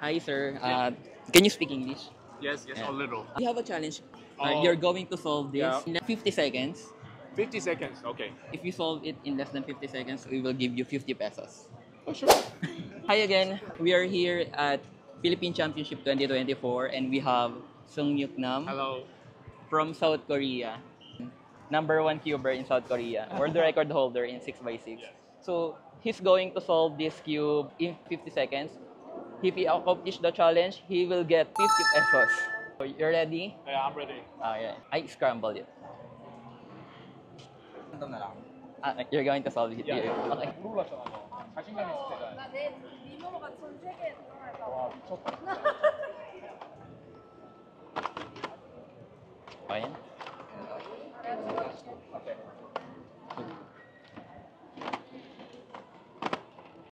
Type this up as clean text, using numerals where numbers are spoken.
Hi, sir. Can you speak English? Yes, yes, Yeah. a little. We have a challenge. Oh. You're going to solve this Yeah. in 50 seconds. 50 seconds, okay. If you solve it in less than 50 seconds, we will give you 50 pesos. Oh, sure. Hi again. We are here at Philippine Championship 2024 and we have Sung Yuk Nam Hello. from South Korea. Number one cuber in South Korea. World record holder in 6x6. Yes. So he's going to solve this cube in 50 seconds. If he accomplishes the challenge, he will get 50 pesos. So you're ready? Yeah, I'm ready. Yeah. I scrambled it. 나 lang. You're going to solve it. Yeah. Okay. 물어봤잖아, 너. 자신감 있을 때가. 나내 미모가 전 세계에 드러날까 봐. 와, 미쳤다.